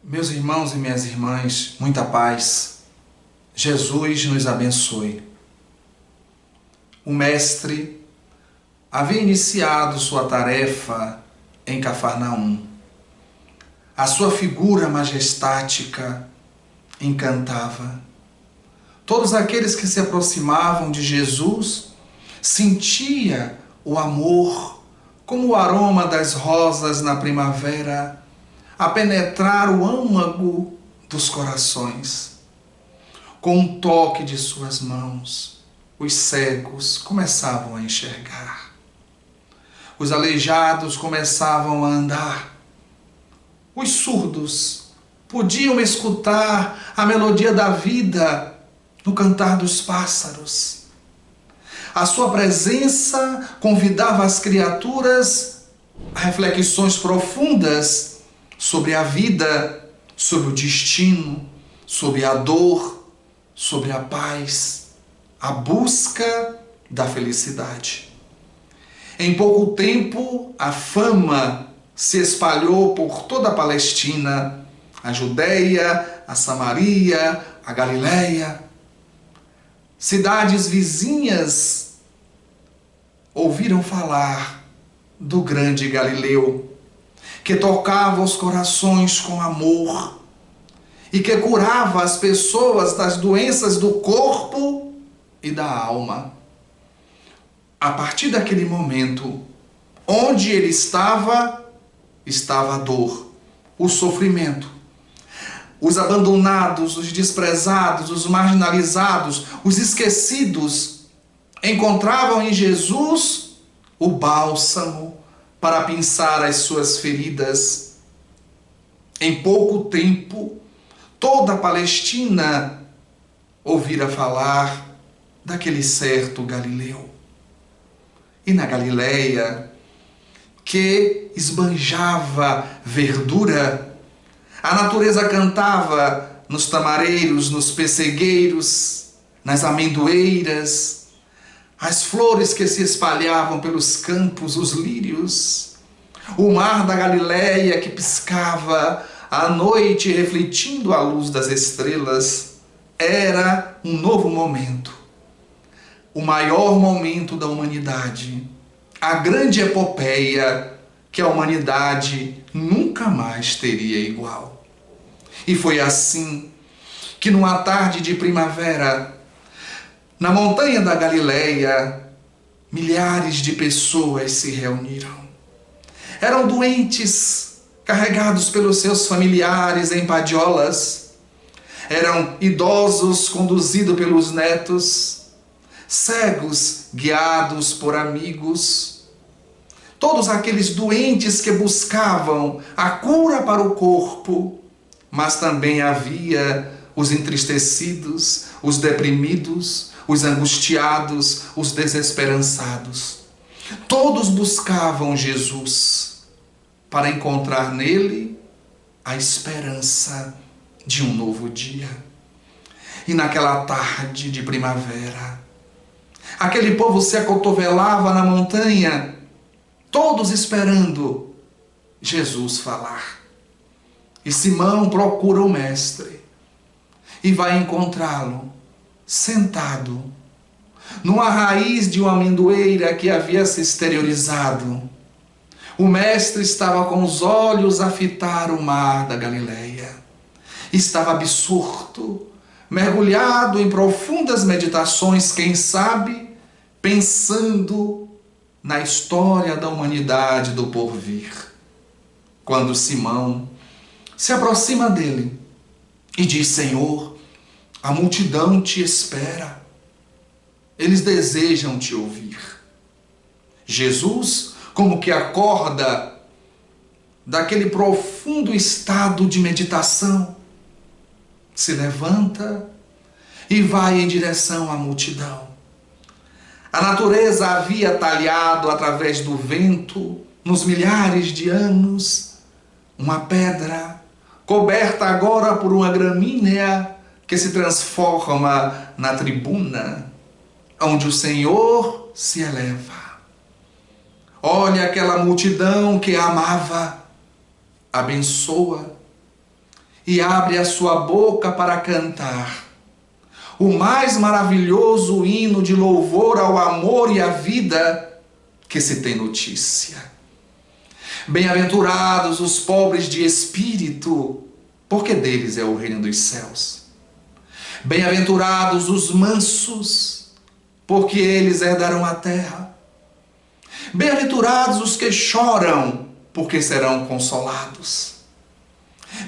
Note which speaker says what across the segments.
Speaker 1: Meus irmãos e minhas irmãs, muita paz. Jesus nos abençoe. O Mestre havia iniciado sua tarefa em Cafarnaum. A sua figura majestática encantava. Todos aqueles que se aproximavam de Jesus sentiam o amor, como o aroma das rosas na primavera, a penetrar o âmago dos corações. Com um toque de suas mãos, os cegos começavam a enxergar. Os aleijados começavam a andar. Os surdos podiam escutar a melodia da vida no cantar dos pássaros. A sua presença convidava as criaturas a reflexões profundas sobre a vida, sobre o destino, sobre a dor, sobre a paz, a busca da felicidade. Em pouco tempo, a fama se espalhou por toda a Palestina, a Judeia, a Samaria, a Galileia. Cidades vizinhas ouviram falar do grande Galileu, que tocava os corações com amor e que curava as pessoas das doenças do corpo e da alma. A partir daquele momento, onde ele estava a dor, o sofrimento. Os abandonados, os desprezados, os marginalizados, os esquecidos, encontravam em Jesus o bálsamo para pinçar as suas feridas. Em pouco tempo, toda a Palestina ouvira falar daquele certo Galileu. E na Galileia, que esbanjava verdura, a natureza cantava nos tamareiros, nos pessegueiros, nas amendoeiras, as flores que se espalhavam pelos campos, os lírios, o mar da Galileia que piscava à noite refletindo a luz das estrelas. Era um novo momento, o maior momento da humanidade, a grande epopeia que a humanidade nunca mais teria igual. E foi assim que numa tarde de primavera, na montanha da Galileia, milhares de pessoas se reuniram. Eram doentes, carregados pelos seus familiares em padiolas. Eram idosos conduzidos pelos netos, cegos guiados por amigos. Todos aqueles doentes que buscavam a cura para o corpo, mas também havia os entristecidos, os deprimidos, os angustiados, os desesperançados. Todos buscavam Jesus para encontrar nele a esperança de um novo dia. E naquela tarde de primavera, aquele povo se acotovelava na montanha, todos esperando Jesus falar. E Simão procura o Mestre e vai encontrá-lo sentado numa raiz de uma amendoeira que havia se exteriorizado. O Mestre estava com os olhos a fitar o mar da Galileia. Estava absorto, mergulhado em profundas meditações, quem sabe, pensando na história da humanidade do porvir. Quando Simão se aproxima dele e diz: Senhor, a multidão te espera. Eles desejam te ouvir. Jesus, como que acorda daquele profundo estado de meditação, se levanta e vai em direção à multidão. A natureza havia talhado através do vento, nos milhares de anos, uma pedra coberta agora por uma gramínea que se transforma na tribuna, onde o Senhor se eleva. Olha aquela multidão que amava, abençoa e abre a sua boca para cantar o mais maravilhoso hino de louvor ao amor e à vida que se tem notícia. Bem-aventurados os pobres de espírito, porque deles é o reino dos céus. Bem-aventurados os mansos, porque eles herdarão a terra. Bem-aventurados os que choram, porque serão consolados.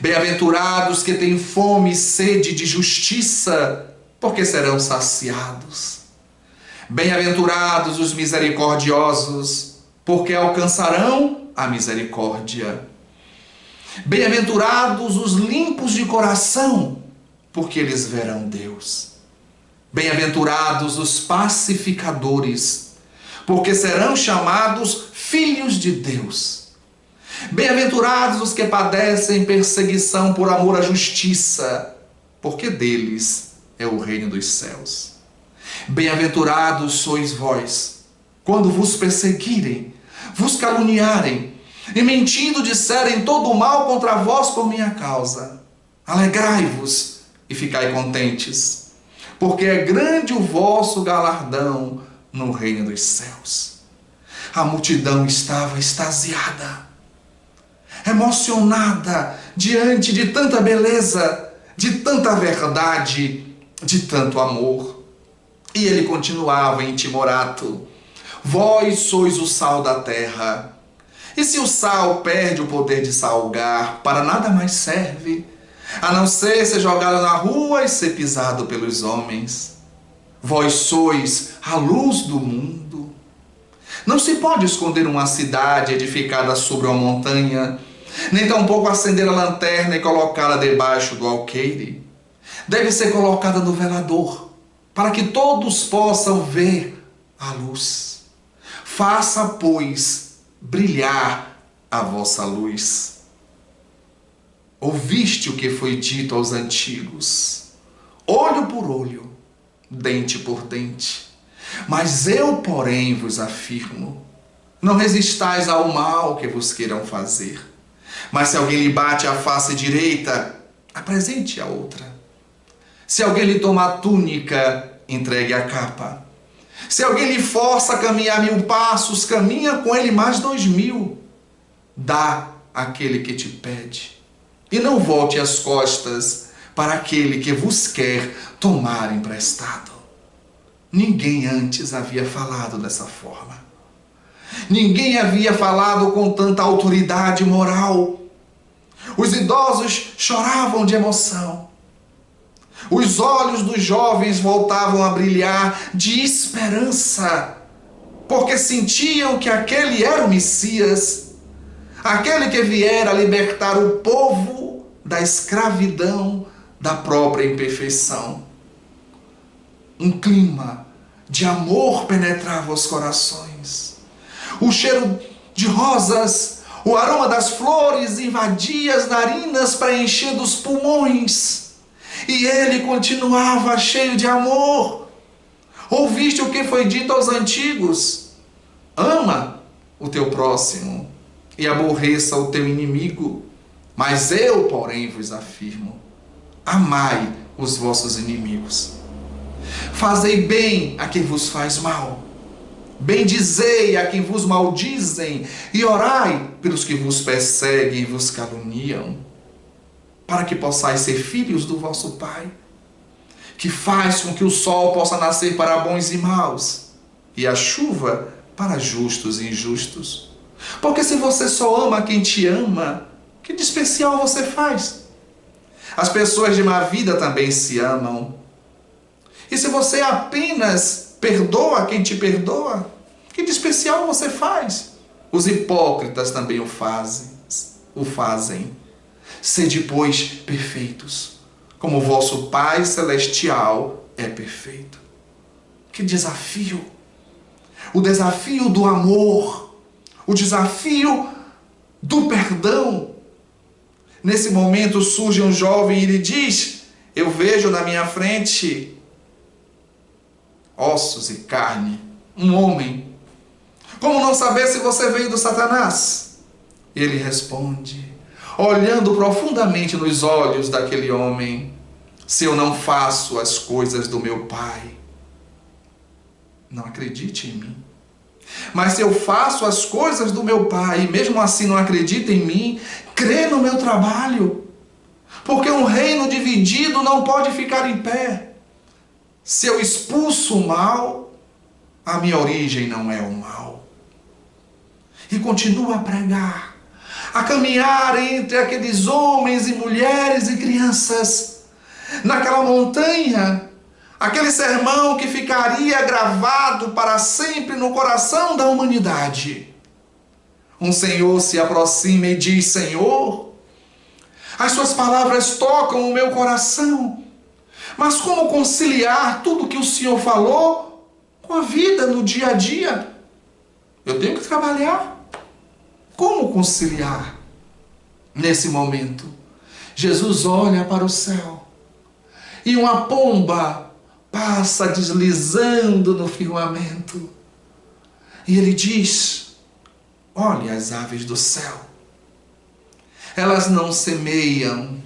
Speaker 1: Bem-aventurados que têm fome e sede de justiça, porque serão saciados. Bem-aventurados os misericordiosos, porque alcançarão a misericórdia. Bem-aventurados os limpos de coração, porque eles verão Deus. Bem-aventurados os pacificadores, porque serão chamados filhos de Deus. Bem-aventurados os que padecem perseguição por amor à justiça, porque deles é o reino dos céus. Bem-aventurados sois vós, quando vos perseguirem, vos caluniarem, e mentindo disserem todo o mal contra vós por minha causa. Alegrai-vos e ficai contentes, porque é grande o vosso galardão no reino dos céus. A multidão estava extasiada, emocionada diante de tanta beleza, de tanta verdade, de tanto amor. E ele continuava em timorato: vós sois o sal da terra. E se o sal perde o poder de salgar, para nada mais serve, a não ser ser jogado na rua e ser pisado pelos homens. Vós sois a luz do mundo. Não se pode esconder uma cidade edificada sobre uma montanha, nem tampouco acender a lanterna e colocá-la debaixo do alqueire. Deve ser colocada no velador, para que todos possam ver a luz. Faça, pois, brilhar a vossa luz. Ouviste o que foi dito aos antigos: olho por olho, dente por dente. Mas eu, porém, vos afirmo: não resistais ao mal que vos queiram fazer. Mas se alguém lhe bate a face direita, apresente a outra. Se alguém lhe toma a túnica, entregue a capa. Se alguém lhe força a caminhar 1000 passos, caminha com ele mais 2000. Dá àquele que te pede, e não volte as costas para aquele que vos quer tomar emprestado. Ninguém antes havia falado dessa forma. Ninguém havia falado com tanta autoridade moral. Os idosos choravam de emoção. Os olhos dos jovens voltavam a brilhar de esperança, porque sentiam que aquele era o Messias, aquele que viera libertar o povo da escravidão da própria imperfeição. Um clima de amor penetrava os corações. O cheiro de rosas, o aroma das flores invadia as narinas, preenchendo os pulmões. E ele continuava cheio de amor. Ouviste o que foi dito aos antigos: ama o teu próximo e aborreça o teu inimigo. Mas eu, porém, vos afirmo: amai os vossos inimigos. Fazei bem a quem vos faz mal. Bendizei a quem vos maldizem, e orai pelos que vos perseguem e vos caluniam, para que possais ser filhos do vosso Pai, que faz com que o sol possa nascer para bons e maus, e a chuva para justos e injustos. Porque se você só ama quem te ama, que de especial você faz? As pessoas de má vida também se amam. E se você apenas perdoa quem te perdoa, que de especial você faz? Os hipócritas também o fazem. Sede, pois, perfeitos, como o vosso Pai Celestial é perfeito. Que desafio! O desafio do amor, o desafio do perdão. Nesse momento surge um jovem e lhe diz: eu vejo na minha frente ossos e carne, um homem. Como não saber se você veio do Satanás? Ele responde: olhando profundamente nos olhos daquele homem: se eu não faço as coisas do meu Pai, não acredite em mim. Mas se eu faço as coisas do meu Pai e mesmo assim não acredita em mim, crê no meu trabalho. Porque um reino dividido não pode ficar em pé. Se eu expulso o mal, a minha origem não é o mal. E continua a pregar, a caminhar entre aqueles homens e mulheres e crianças, naquela montanha, aquele sermão que ficaria gravado para sempre no coração da humanidade. Um Senhor se aproxima e diz: Senhor, as suas palavras tocam o meu coração, mas como conciliar tudo que o Senhor falou com a vida no dia a dia? Eu tenho que trabalhar. Como conciliar? Nesse momento, Jesus olha para o céu e uma pomba passa deslizando no firmamento. E ele diz: olhe as aves do céu. Elas não semeiam,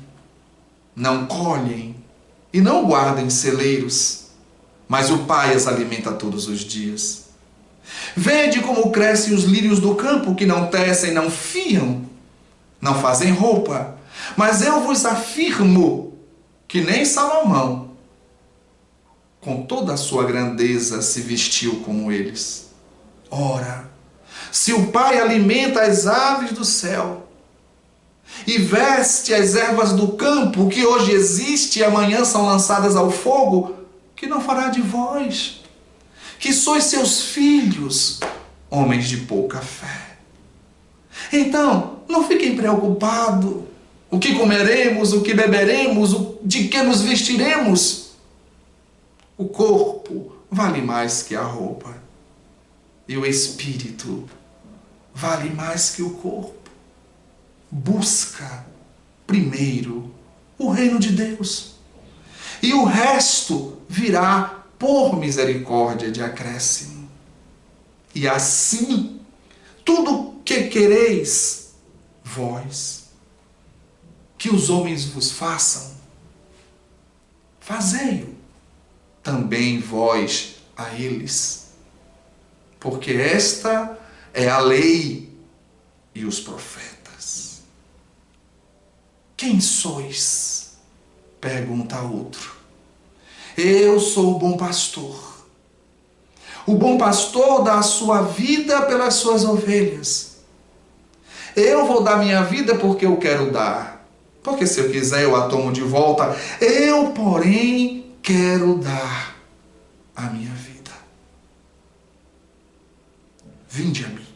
Speaker 1: não colhem e não guardam em celeiros, mas o Pai as alimenta todos os dias. Vede como crescem os lírios do campo, que não tecem, não fiam, não fazem roupa. Mas eu vos afirmo que nem Salomão, com toda a sua grandeza, se vestiu como eles. Ora, se o Pai alimenta as aves do céu e veste as ervas do campo, que hoje existe e amanhã são lançadas ao fogo, que não fará de vós, que sois seus filhos, homens de pouca fé? Então, não fiquem preocupados. O que comeremos, o que beberemos, de que nos vestiremos? O corpo vale mais que a roupa, e o espírito vale mais que o corpo. Busca primeiro o reino de Deus, e o resto virá por misericórdia de acréscimo. E assim, tudo que quereis vós que os homens vos façam, fazei-o também vós a eles, porque esta é a lei e os profetas. Quem sois? Pergunta outro. Eu sou o bom pastor. O bom pastor dá a sua vida pelas suas ovelhas. Eu vou dar minha vida porque eu quero dar. Porque se eu quiser eu a tomo de volta. Eu, porém, quero dar a minha vida. Vinde a mim.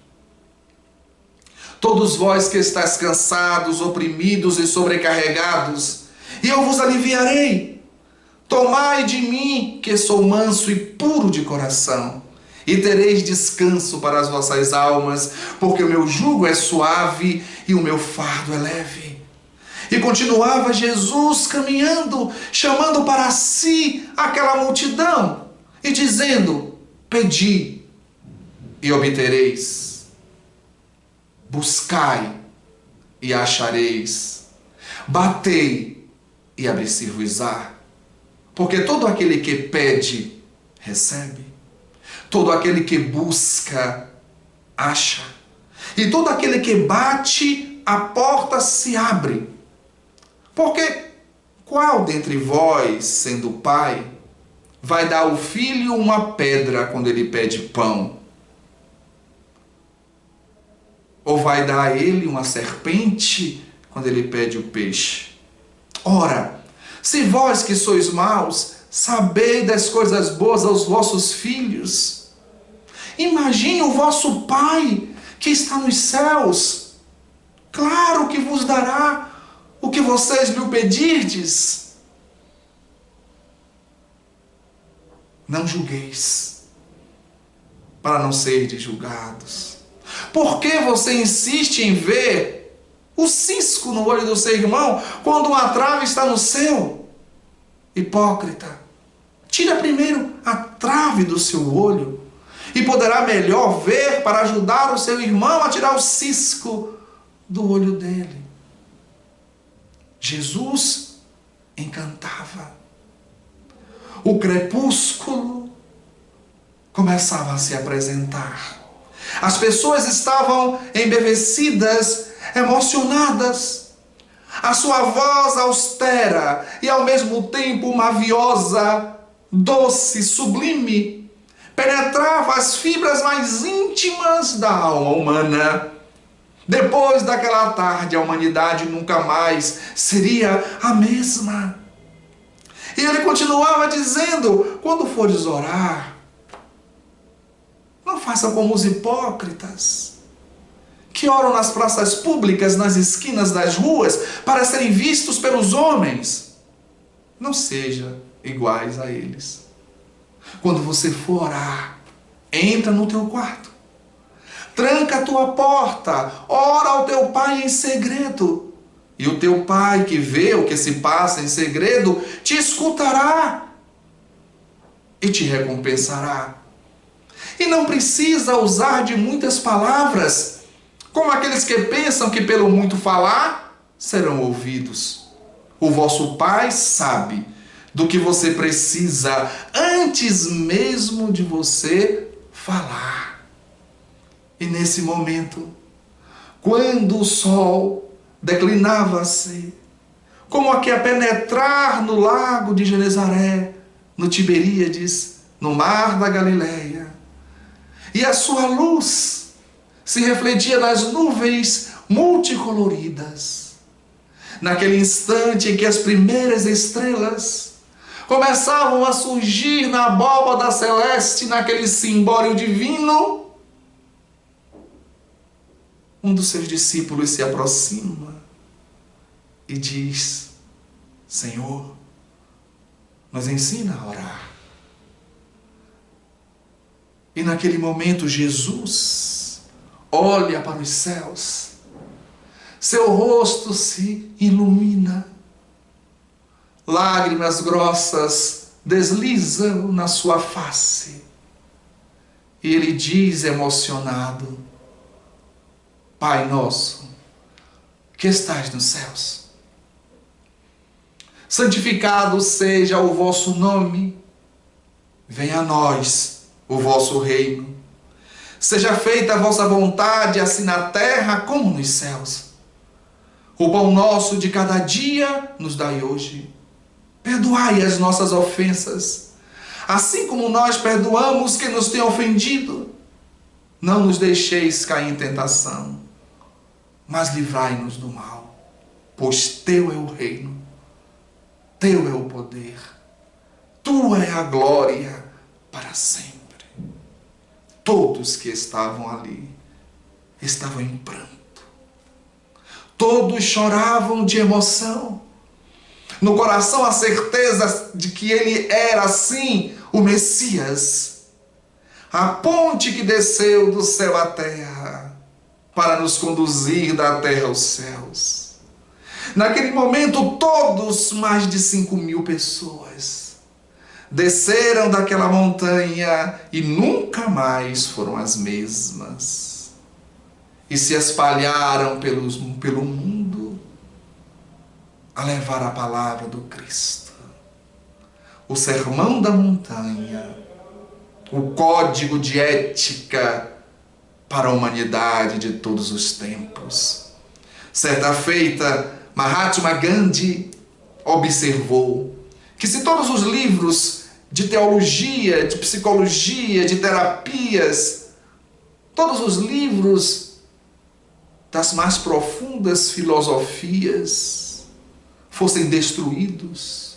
Speaker 1: Todos vós que estáis cansados, oprimidos e sobrecarregados, e eu vos aliviarei. Tomai de mim, que sou manso e puro de coração, e tereis descanso para as vossas almas, porque o meu jugo é suave e o meu fardo é leve. E continuava Jesus caminhando, chamando para si aquela multidão, e dizendo: pedi e obtereis, buscai e achareis, batei e abrir-se-vos-á. Porque todo aquele que pede, recebe. Todo aquele que busca, acha. E todo aquele que bate, a porta se abre. Porque qual dentre vós, sendo pai, vai dar ao filho uma pedra quando ele pede pão? Ou vai dar a ele uma serpente quando ele pede o peixe? Ora, se vós que sois maus, sabei das coisas boas aos vossos filhos, imagine o vosso Pai que está nos céus. Claro que vos dará o que vocês lhe pedirdes. Não julgueis, para não serdes julgados. Por que você insiste em ver o cisco no olho do seu irmão, quando uma trave está no seu? Hipócrita, tira primeiro a trave do seu olho, e poderá melhor ver para ajudar o seu irmão a tirar o cisco do olho dele. Jesus encantava. O crepúsculo começava a se apresentar. As pessoas estavam embevecidas, emocionadas. A sua voz austera e ao mesmo tempo maviosa, doce, sublime, penetrava as fibras mais íntimas da alma humana. Depois daquela tarde, a humanidade nunca mais seria a mesma. E ele continuava dizendo: quando fores orar, não façam como os hipócritas, que oram nas praças públicas, nas esquinas das ruas, para serem vistos pelos homens. Não seja iguais a eles. Quando você for orar, entra no teu quarto, tranca a tua porta, ora ao teu pai em segredo, e o teu pai que vê o que se passa em segredo, te escutará e te recompensará. E não precisa usar de muitas palavras, como aqueles que pensam que pelo muito falar serão ouvidos. O vosso Pai sabe do que você precisa antes mesmo de você falar. E nesse momento, quando o sol declinava-se, como aqui a penetrar no lago de Genezaré, no Tiberíades, no mar da Galileia, e a sua luz se refletia nas nuvens multicoloridas. Naquele instante em que as primeiras estrelas começavam a surgir na abóbada celeste, naquele cimbório divino, um dos seus discípulos se aproxima e diz: Senhor, nos ensina a orar. E naquele momento Jesus olha para os céus, seu rosto se ilumina, lágrimas grossas deslizam na sua face, e ele diz emocionado: Pai nosso, que estás nos céus, santificado seja o vosso nome, venha a nós o vosso reino, seja feita a vossa vontade, assim na terra como nos céus. O pão nosso de cada dia nos dai hoje. Perdoai as nossas ofensas, assim como nós perdoamos quem nos tem ofendido. Não nos deixeis cair em tentação, mas livrai-nos do mal, pois teu é o reino, teu é o poder, tua é a glória para sempre. Todos que estavam ali estavam em pranto. Todos choravam de emoção. No coração a certeza de que ele era, assim, o Messias. A ponte que desceu do céu à terra para nos conduzir da terra aos céus. Naquele momento, todos, mais de 5.000 pessoas, desceram daquela montanha e nunca mais foram as mesmas. E se espalharam pelo mundo a levar a palavra do Cristo. O sermão da montanha, o código de ética para a humanidade de todos os tempos. Certa feita, Mahatma Gandhi observou que se todos os livros de teologia, de psicologia, de terapias, todos os livros das mais profundas filosofias fossem destruídos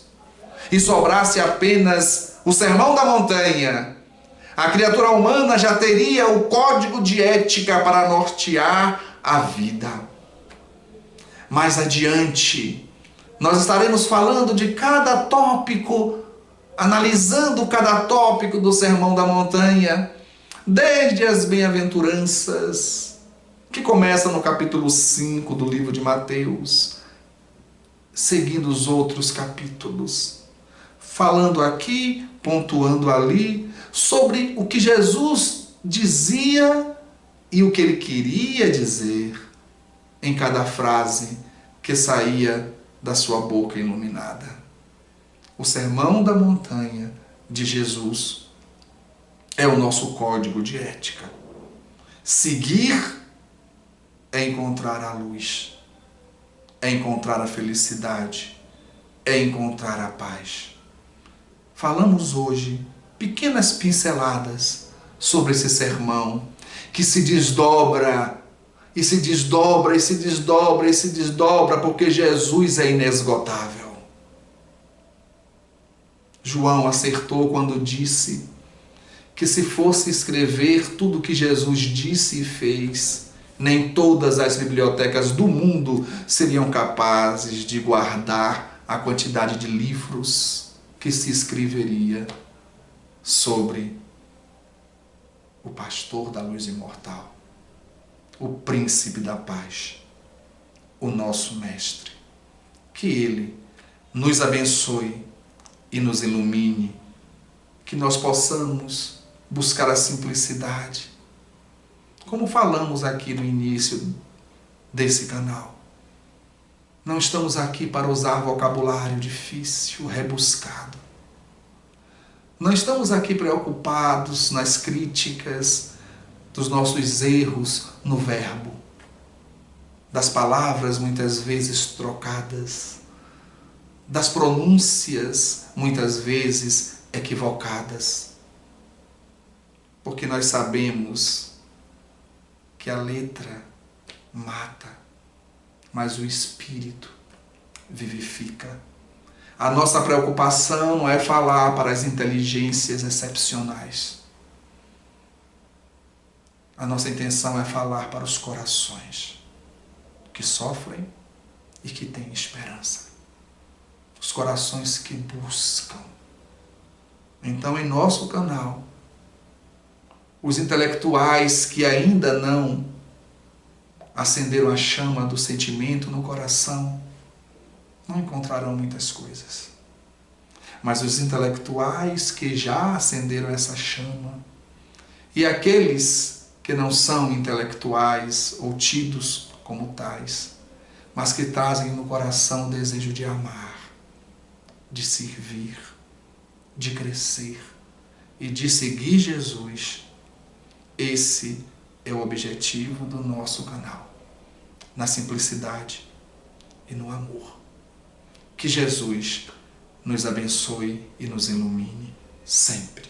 Speaker 1: e sobrasse apenas o Sermão da Montanha, a criatura humana já teria o código de ética para nortear a vida. Mais adiante, nós estaremos falando de cada tópico, analisando cada tópico do Sermão da Montanha, desde as bem-aventuranças, que começa no capítulo 5 do livro de Mateus, seguindo os outros capítulos, falando aqui, pontuando ali, sobre o que Jesus dizia e o que ele queria dizer em cada frase que saía da sua boca iluminada. O Sermão da Montanha de Jesus é o nosso código de ética. Seguir é encontrar a luz, é encontrar a felicidade, é encontrar a paz. Falamos hoje pequenas pinceladas sobre esse sermão que se desdobra e se desdobra e se desdobra e se desdobra, porque Jesus é inesgotável. João acertou quando disse que se fosse escrever tudo o que Jesus disse e fez, nem todas as bibliotecas do mundo seriam capazes de guardar a quantidade de livros que se escreveria sobre o pastor da luz imortal, o príncipe da paz, o nosso mestre. Que ele nos abençoe e nos ilumine, que nós possamos buscar a simplicidade, como falamos aqui no início desse canal. Não estamos aqui para usar vocabulário difícil, rebuscado. Não estamos aqui preocupados nas críticas dos nossos erros no verbo, das palavras muitas vezes trocadas, das pronúncias muitas vezes equivocadas, porque nós sabemos que a letra mata, mas o espírito vivifica. A nossa preocupação não é falar para as inteligências excepcionais. A nossa intenção é falar para os corações que sofrem e que têm esperança. Os corações que buscam. Então, em nosso canal, os intelectuais que ainda não acenderam a chama do sentimento no coração não encontrarão muitas coisas. Mas os intelectuais que já acenderam essa chama e aqueles que não são intelectuais ou tidos como tais, mas que trazem no coração o desejo de amar, de servir, de crescer e de seguir Jesus, esse é o objetivo do nosso canal, na simplicidade e no amor. Que Jesus nos abençoe e nos ilumine sempre.